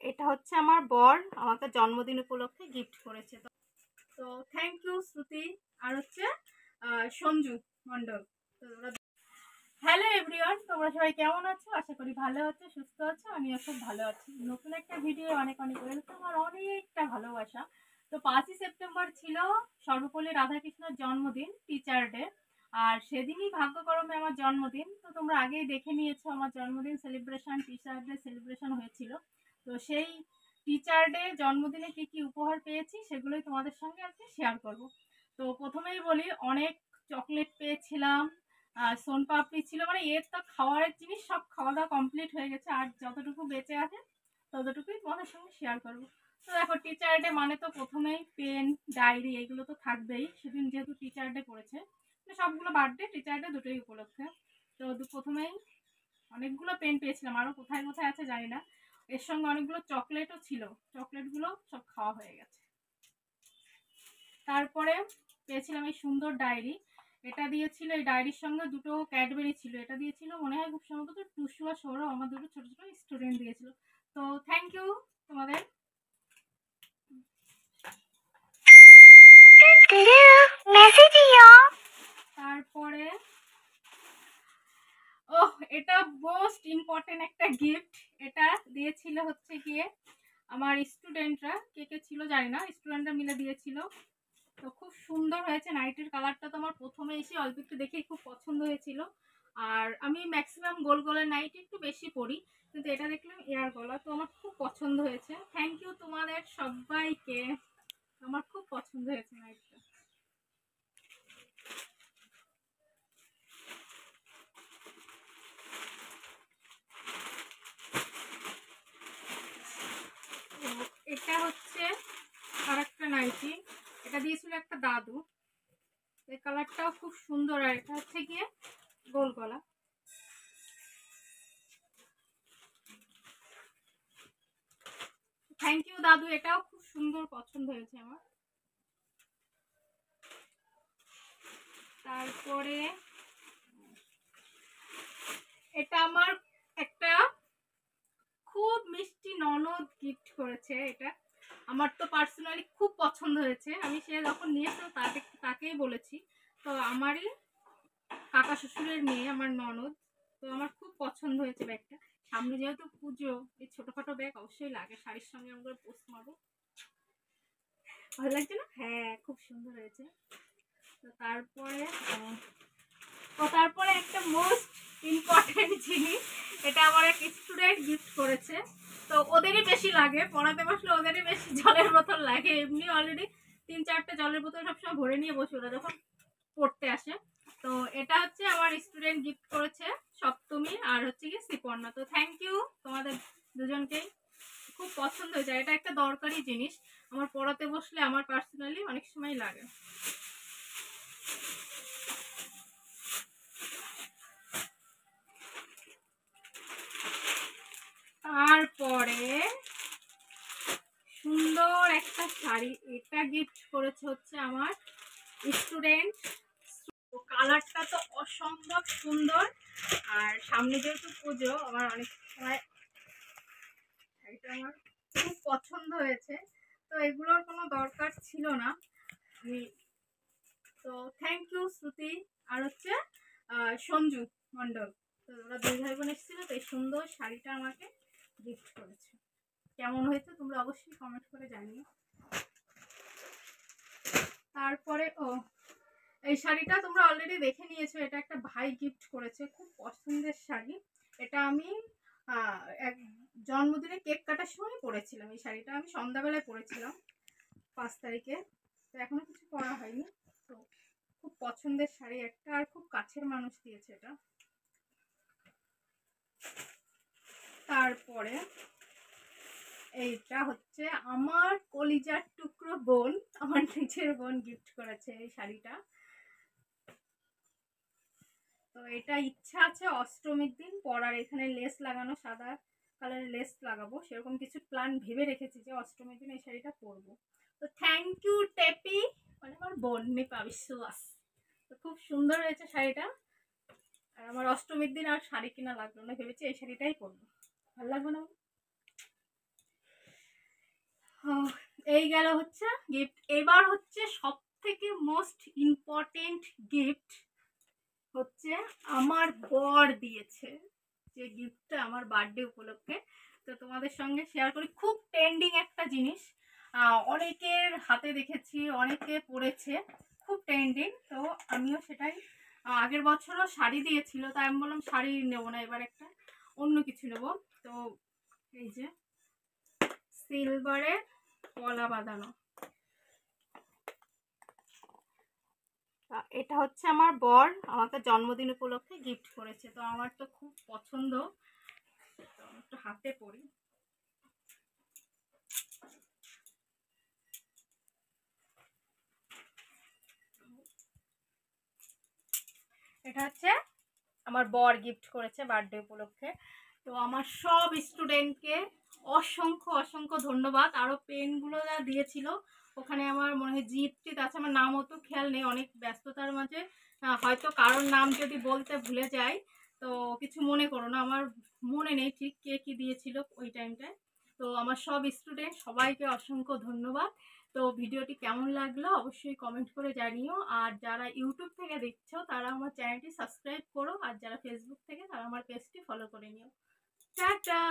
এটা হচ্ছে আমার বর আমাকে জন্মদিন উপলক্ষে গিফট করেছে। তো থ্যাংক ইউ শ্রুতি আর হচ্ছে সঞ্জু মণ্ডল। তো হ্যালো এভরিওয়ান, তোমরা সবাই কেমন আছো? আশা করি ভালো আছো, সুস্থ আছো। আমিও খুব ভালো আছি। নতুন একটা ভিডিও অনেক অনেক ওয়েলকাম আর অনেকটা ভালোবাসা। তো 5ই সেপ্টেম্বর ছিল সর্বপল্লী রাধাকৃষ্ণের জন্মদিন, টিচার ডে। আর সেদিনই ভাগ্যক্রমে আমার জন্মদিন। তো তোমরা আগেই দেখে নিয়েছো আমার জন্মদিন সেলিব্রেশন, টিচার ডে সেলিব্রেশন হয়েছিল। তো সেই টিচার ডে জন্মদিনে কি কি উপহার পেয়েছি সেগুলোই তোমাদের সঙ্গে আজকে শেয়ার করব। তো প্রথমেই বলি, অনেক চকলেট পেয়েছিলাম, সোনপাপড়ি ছিল, মানে এর তো খাওয়ারের জিনিস সব খাওয়া দাওয়া কমপ্লিট হয়ে গেছে। আর যতটুকু বেঁচে আছে ততটুকুই তোমাদের সঙ্গে শেয়ার করবো। তো দেখো, টিচার ডে মানে তো প্রথমেই পেন, ডায়েরি এগুলো তো থাকবেই। সেদিন যেহেতু টিচার ডে পড়েছে, সবগুলো বার্থডে টিচার ডে দুটোই উপলক্ষে। তো প্রথমেই অনেকগুলো পেন পেয়েছিলাম, আরও কোথায় কোথায় আছে জানি না। এর সঙ্গে অনেকগুলো চকলেটও ছিল, চকলেটগুলো সব খাওয়া হয়ে গেছে। তারপরে পেয়েছিলাম এই সুন্দর ডায়েরি। এটা দিয়েছিল, এই ডায়েরির সঙ্গে দুটো ক্যাডবেরি ছিল। এটা দিয়েছিল মনে হয় খুব সম্ভবত টুসু আর সৌরভ, আমার দুটো ছোট ছোট স্টুডেন্ট দিয়েছিল। তো থ্যাংক ইউ তোমাদের। তারপরে এটা মোস্ট ইম্পর্টেন্ট একটা গিফট। এটা দিয়েছিল হচ্ছে গিয়ে আমার স্টুডেন্টরা, কে কে ছিল জানি না, স্টুডেন্টরা মিলে দিয়েছিল। তো খুব সুন্দর হয়েছে। নাইটের কালারটা তো আমার প্রথমে এসে অল্প একটু দেখেই খুব পছন্দ হয়েছিল। আর আমি ম্যাক্সিমাম গোল গলার নাইট একটু বেশি পরি, কিন্তু এটা দেখলাম এয়ার গলা, তো আমার খুব পছন্দ হয়েছে। থ্যাংক ইউ তোমাদের সবাইকে, আমার খুব পছন্দ হয়েছে নাইটটা। এটা হচ্ছে আর একটা নাইটি, এটা দিয়েছিল একটা দাদু। এই কালারটাও খুব সুন্দর। আর এটা হচ্ছে গিয়ে গোল গলা। থ্যাংক ইউ দাদু, এটাও খুব সুন্দর পছন্দ হয়েছে আমার। তারপরে এটা আমার একটা খুব মিষ্টি ননদ গিফট করেছে। এটা আমার তো পার্সোনালি খুব পছন্দ হয়েছে। আমি সে যখন নিয়েছিল তাকেই বলেছি। তো আমারই কাকা শ্বশুরের মেয়ে, আমার ননদ। তো আমার খুব পছন্দ হয়েছে ব্যাগটা। সামনে যেহেতু পুজো, এই ছোটখাটো ব্যাগ অবশ্যই লাগে, শাড়ির সঙ্গে আমরা পোস্ট মারবো। ভালো লাগছে না? হ্যাঁ, খুব সুন্দর হয়েছে। তো তারপরে একটা মোস্ট ইম্পর্টেন্ট জিনিস, এটা আমার এক স্টুডেন্ট গিফট করেছে। তো ওদেরই বেশি লাগে, পড়াতে বসলে ওদেরই বেশি জলের বোতল লাগে। এমনি অলরেডি 3-4টে জলের বোতল সবসময় ভরে নিয়ে বসে ওরা যখন পড়তে আসে। তো এটা হচ্ছে আমার স্টুডেন্ট গিফট করেছে, সপ্তমী আর হচ্ছে কি শ্রীপর্ণা। তো থ্যাংক ইউ তোমাদের দুজনকেই, খুব পছন্দ হয়েছে। এটা একটা দরকারি জিনিস, আমার পড়াতে বসলে আমার পার্সোনালি অনেক সময় লাগে। তারপরে সুন্দর একটা শাড়ি, এটা গিফট করেছে হচ্ছে আমার স্টুডেন্ট। কালারটা তো অসম্ভব সুন্দর। আর সামনে যেহেতু পুজো, আমার অনেক সময় শাড়িটা আমার খুব পছন্দ হয়েছে। তো এগুলোর কোনো দরকার ছিল না। তো থ্যাংক ইউ শ্রুতি আর হচ্ছে সঞ্জু মণ্ডল। তো ওরা দুই ভাই বোন এসেছিল, তো এই সুন্দর শাড়িটা আমাকে গিফট করেছে। কেমন হয়েছে তোমরা অবশ্যই কমেন্ট করে জানিও। তারপরে এই শাড়িটা তোমরা অলরেডি দেখে নিয়েছো। এটা একটা ভাই গিফট করেছে, খুব পছন্দের শাড়ি। এটা আমি এক জন্মদিনে কেক কাটার সময় পরেছিলাম। এই শাড়িটা আমি সন্ধ্যাবেলায় পরেছিলাম 5 তারিখে। তো এখনো কিছু পরা হয়নি। তো খুব পছন্দের শাড়ি একটা, আর খুব কাছের মানুষ দিয়েছে এটা। তারপরে এইটা হচ্ছে আমার কলিজার টুকরো বোন, আমার নিজের বোন গিফট করেছে এই শাড়িটা। তো এটা ইচ্ছা আছে অষ্টমীর দিন পরার, এখানে লেস লাগানো, সাদা কালারের লেস লাগাবো, সেরকম কিছু প্ল্যান ভেবে রেখেছি যে অষ্টমীর দিন এই শাড়িটা পরবো। তো থ্যাংক ইউ টেপি, মানে আমার বোন নিপা বিশ্বাস। তো খুব সুন্দর হয়েছে শাড়িটা। আর আমার অষ্টমীর দিন আর শাড়ি কিনা লাগলো না, ভেবেছি এই শাড়িটাই পরবো। ভালো লাগবে না? এই গেল হচ্ছে গিফট। এবার হচ্ছে সব থেকে মোস্ট ইম্পর্টেন্ট গিফট হচ্ছে আমার বর দিয়েছে, যে গিফটটা আমার বার্থডে উপলক্ষে। তো তোমাদের সঙ্গে শেয়ার করি। খুব ট্রেন্ডিং একটা জিনিস, অনেকের হাতে দেখেছি, অনেকে পরেছে, খুব ট্রেন্ডিং। তো আমিও সেটাই, আগের বছরও শাড়ি দিয়েছিল, তাই আমি বললাম শাড়ি নেবো না, এবার একটা অন্য কিছু নেবো। তো এই যে সিলভারের কলা বাঁধানো, এটা হচ্ছে আমার বর আমাকে জন্মদিন উপলক্ষে গিফট করেছে। তো আমার তো খুব পছন্দ, তো একটু হাতে পরি। এটা হচ্ছে আমার বর গিফট করেছে বার্থডে উপলক্ষে। তো আমার সব স্টুডেন্টকে অসংখ্য অসংখ্য ধন্যবাদ। আরও পেনগুলো যা দিয়েছিল, ওখানে আমার মনে হয় জিত আছে, আমার নাম অত খেয়াল নেই, অনেক ব্যস্ততার মাঝে হয়তো কারোর নাম যদি বলতে ভুলে যাই তো কিছু মনে করো না, আমার মনে নেই ঠিক কে কী দিয়েছিল ওই টাইমটায়। তো আমার সব স্টুডেন্ট সবাইকে অসংখ্য ধন্যবাদ। তো ভিডিওটি কেমন লাগলো অবশ্যই কমেন্ট করে জানিও। আর যারা ইউটিউব থেকে দেখছো তারা আমার চ্যানেলটি সাবস্ক্রাইব করো, আর যারা ফেসবুক থেকে তারা আমার পেজটি ফলো করে নিও। টাটা।